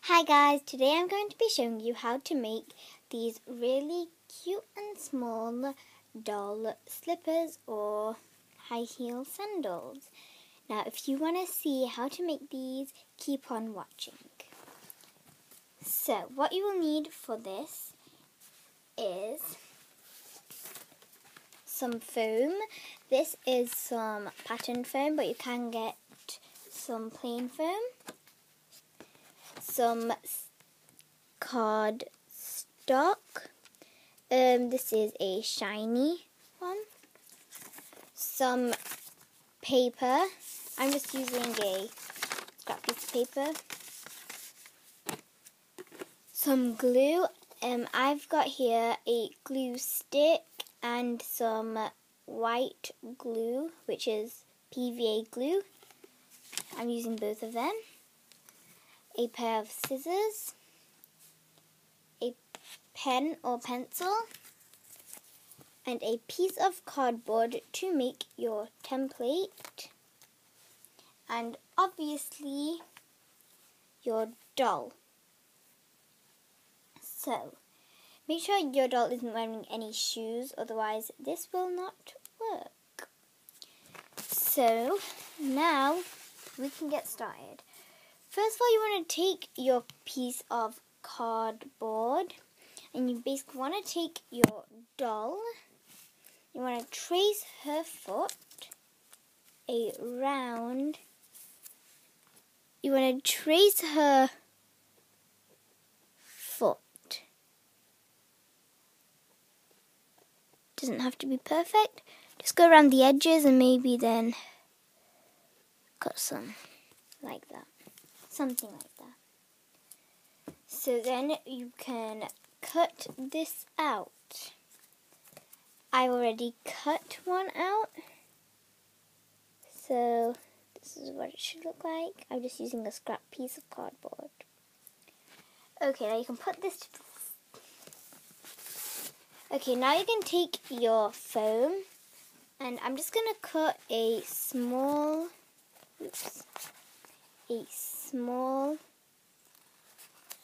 Hi guys, today I'm going to be showing you how to make these really cute and small doll slippers or high heel sandals. Now if you want to see how to make these, keep on watching. So what you will need for this is some foam. This is some pattern foam, but you can get some plain foam. Some card stock. This is a shiny one. Some paper. I'm just using a scrap piece of paper. Some glue. I've got here a glue stick and some white glue, which is PVA glue. I'm using both of them. A pair of scissors, a pen or pencil, and a piece of cardboard to make your template, and obviously your doll. So, make sure your doll isn't wearing any shoes, otherwise this will not work. So, now we can get started. First of all, you want to take your piece of cardboard and you basically want to take your doll. You want to trace her foot around. You want to trace her foot. Doesn't have to be perfect. Just go around the edges and maybe then cut some like that. Something like that. So then you can cut this out. I already cut one out. So this is what it should look like. I'm just using a scrap piece of cardboard. Okay, now you can put this. Okay, now you can take your foam and I'm just going to cut a small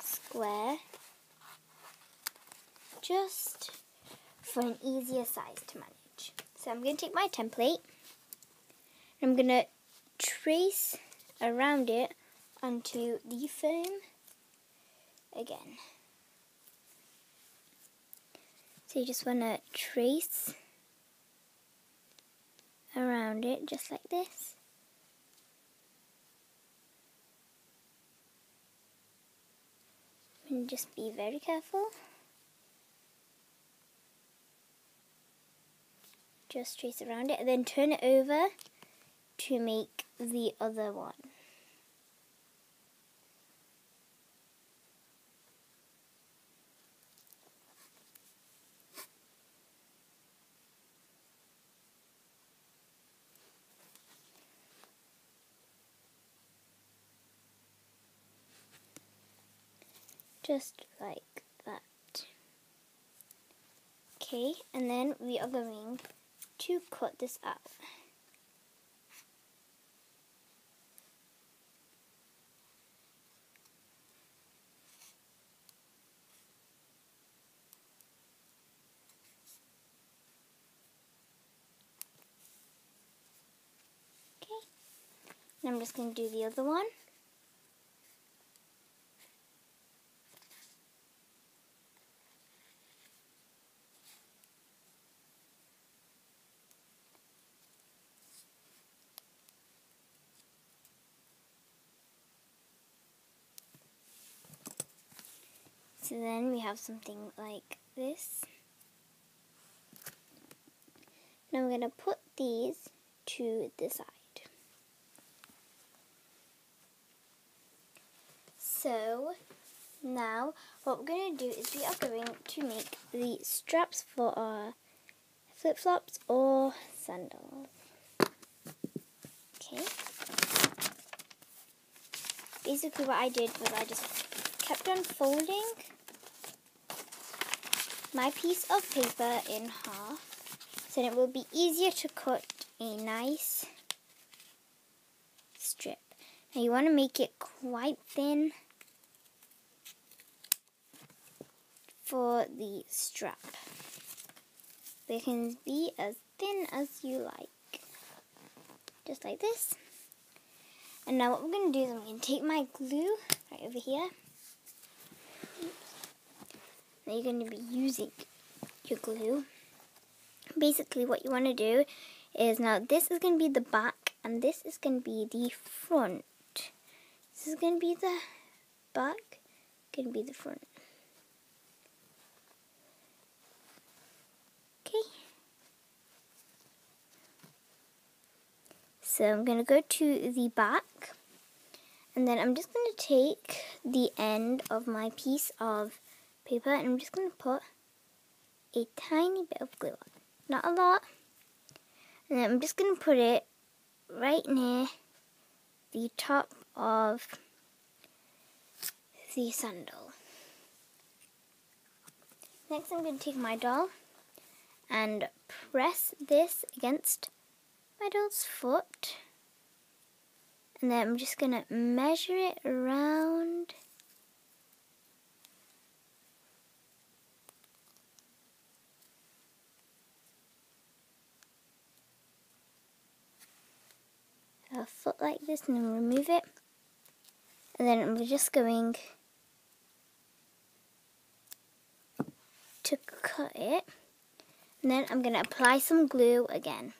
square just for an easier size to manage. So I'm going to take my template and I'm going to trace around it onto the foam again. So you just want to trace around it just like this. And just be very careful. Just trace around it and then turn it over to make the other one. Just like that. Okay, and then we are going to cut this out. Okay, and I'm just going to do the other one. So then we have something like this. Now I'm going to put these to the side. So now what we're going to do is we are going to make the straps for our flip-flops or sandals. Okay. Basically what I did was I just kept on folding my piece of paper in half so it will be easier to cut a nice strip. Now you want to make it quite thin for the strap. They can be as thin as you like. Just like this. And now what we're going to do is I'm going to take my glue right over here. Now you're going to be using your glue. Basically what you want to do is, now this is going to be the back and this is going to be the front. This is going to be the back, going to be the front. Okay. So I'm going to go to the back and then I'm just going to take the end of my piece of paper and I'm just going to put a tiny bit of glue on. Not a lot. And then I'm just going to put it right near the top of the sandal. Next I'm going to take my doll and press this against my doll's foot. And then I'm just going to measure it around. A foot like this and then remove it. And then I'm just going to cut it. And then I'm going to apply some glue again.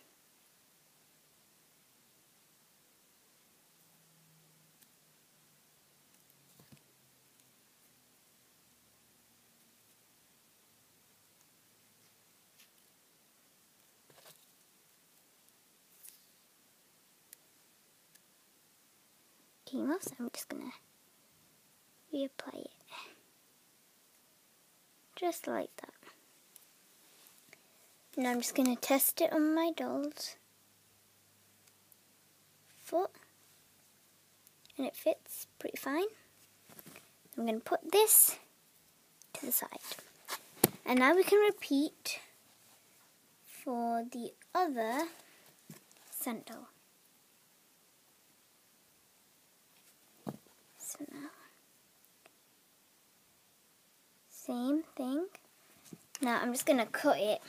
Came off, so I'm just going to reapply it. Just like that. Now I'm just going to test it on my doll's foot. And it fits pretty fine. I'm going to put this to the side. And now we can repeat for the other sandal. So now, same thing. Now I'm just going to cut it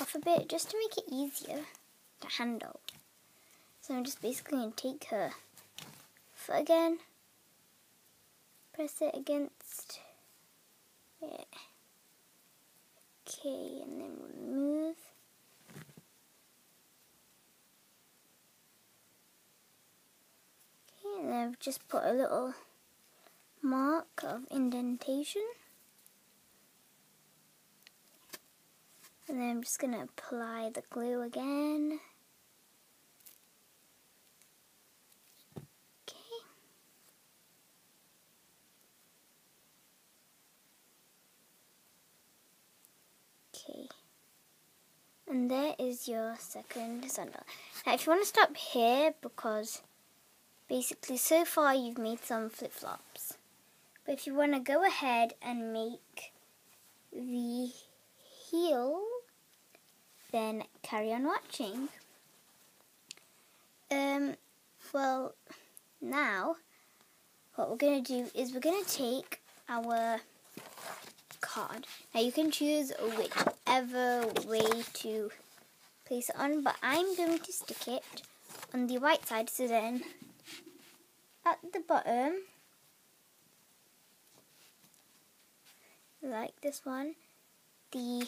off a bit just to make it easier to handle. So I'm just basically going to take her foot again, press it against it. Okay, and then remove. Okay, and then I've just put a little mark of indentation. And then I'm just going to apply the glue again. Okay, and there is your second sandal. Now if you want to stop here, because basically so far you've made some flip-flops, but if you want to go ahead and make the heel, then carry on watching. Well, now what we're going to do is we're going to take our card. Now you can choose whichever way to place it on, but I'm going to stick it on the white side, so then at the bottom, like this one, the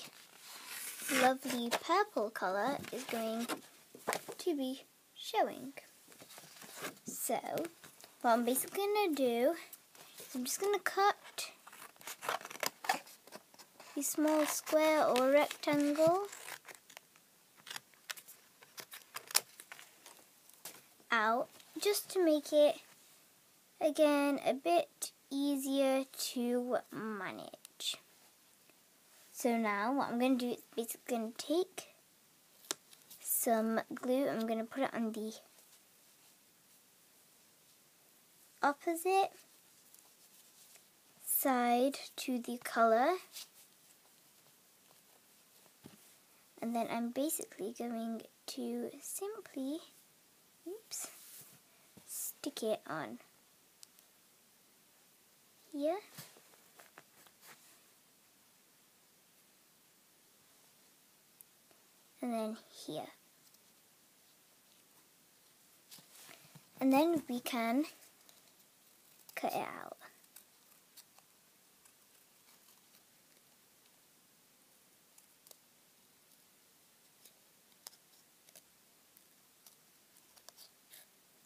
lovely purple colour is going to be showing. So what I'm basically going to do is I'm just going to cut a small square or rectangle out, just to make it again a bit easier to manage. So now what I'm going to do is basically going to take some glue, I'm going to put it on the opposite side to the colour. And then I'm basically going to simply, stick it on here. then here. And then we can cut it out.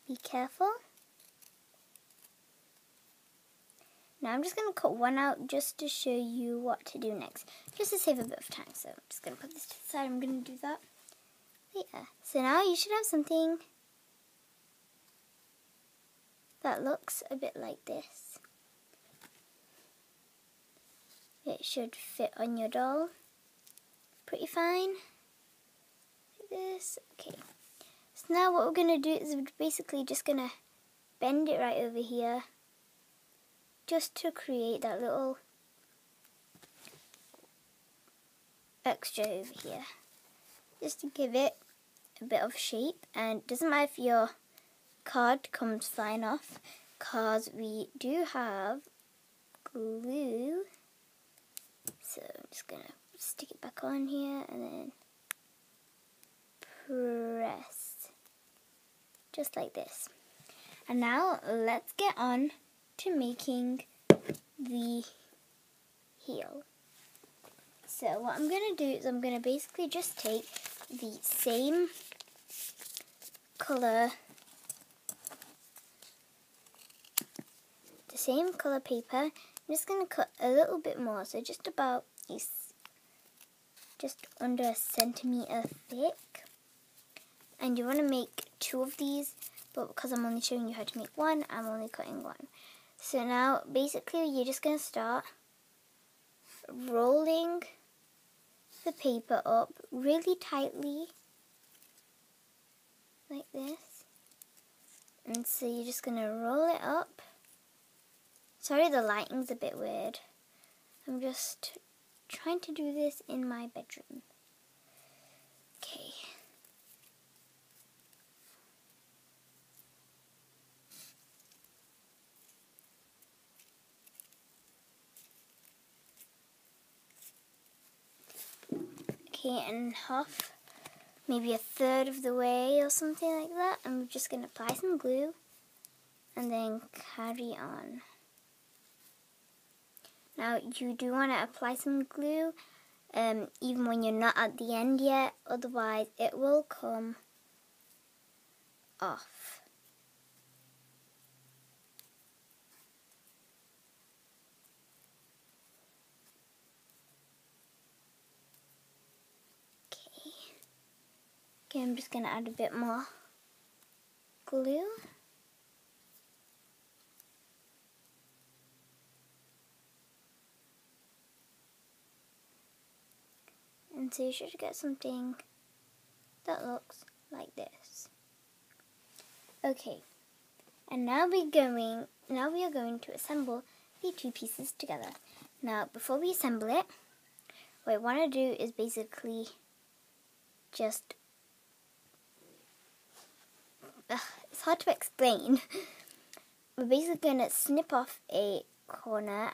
Be careful. Now I'm just going to cut one out just to show you what to do next, just to save a bit of time. So I'm just going to put this to the side. I'm going to do that later. So now you should have something that looks a bit like this. It should fit on your doll pretty fine, like this. Okay. So now what we're going to do is we're basically just going to bend it right over here just to create that little extra over here. Just to give it a bit of shape, and it doesn't matter if your card comes flying off because we do have glue. So I'm just going to stick it back on here and then press. Just like this. And now let's get on to making the heel. So what I'm going to do is I'm going to basically just take the same color paper. I'm just going to cut a little bit more, so just about just under a centimeter thick. And you want to make 2 of these, but because I'm only showing you how to make one, I'm only cutting one. So now basically you're just going to start rolling the paper up really tightly like this. And so you're just going to roll it up. Sorry, the lighting's a bit weird. I'm just trying to do this in my bedroom. Okay. Okay, and half, maybe a third of the way or something like that. I'm just going to apply some glue and then carry on. Now you do want to apply some glue even when you're not at the end yet, otherwise it will come off. Okay, I'm just going to add a bit more glue. And so you should get something that looks like this. Okay, and now we are going to assemble the 2 pieces together. Now before we assemble it, what I want to do is basically just it's hard to explain. We're basically going to snip off a corner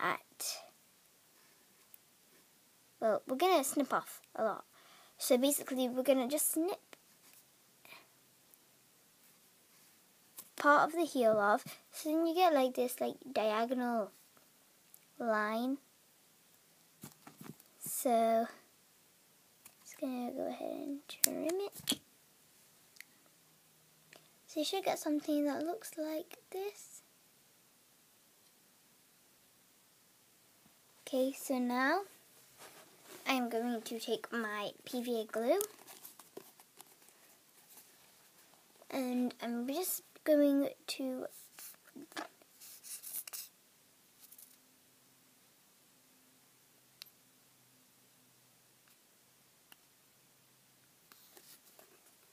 well, we're going to snip off a lot. So basically we're going to just snip part of the heel off, so then you get like this diagonal line. So just going to go ahead and trim it. So you should get something that looks like this. Okay, so now I'm going to take my PVA glue and I'm just going to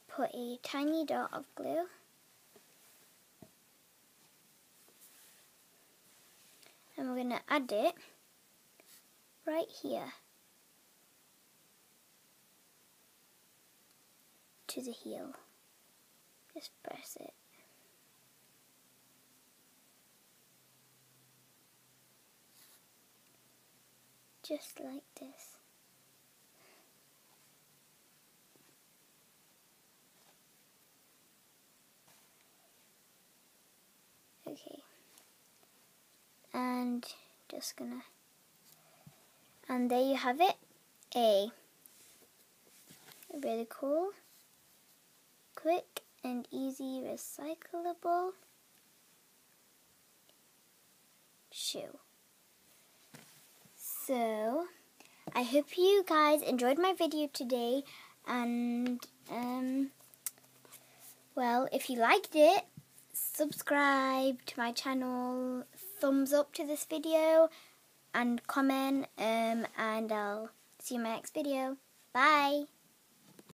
put a tiny dot of glue and we're going to add it right here to the heel. Just press it. Just like this. and just gonna, and there you have it, a really cool, quick and easy recyclable shoe. So I hope you guys enjoyed my video today, and well, if you liked it, subscribe to my channel, thumbs up to this video, and comment, and I'll see you in my next video. Bye!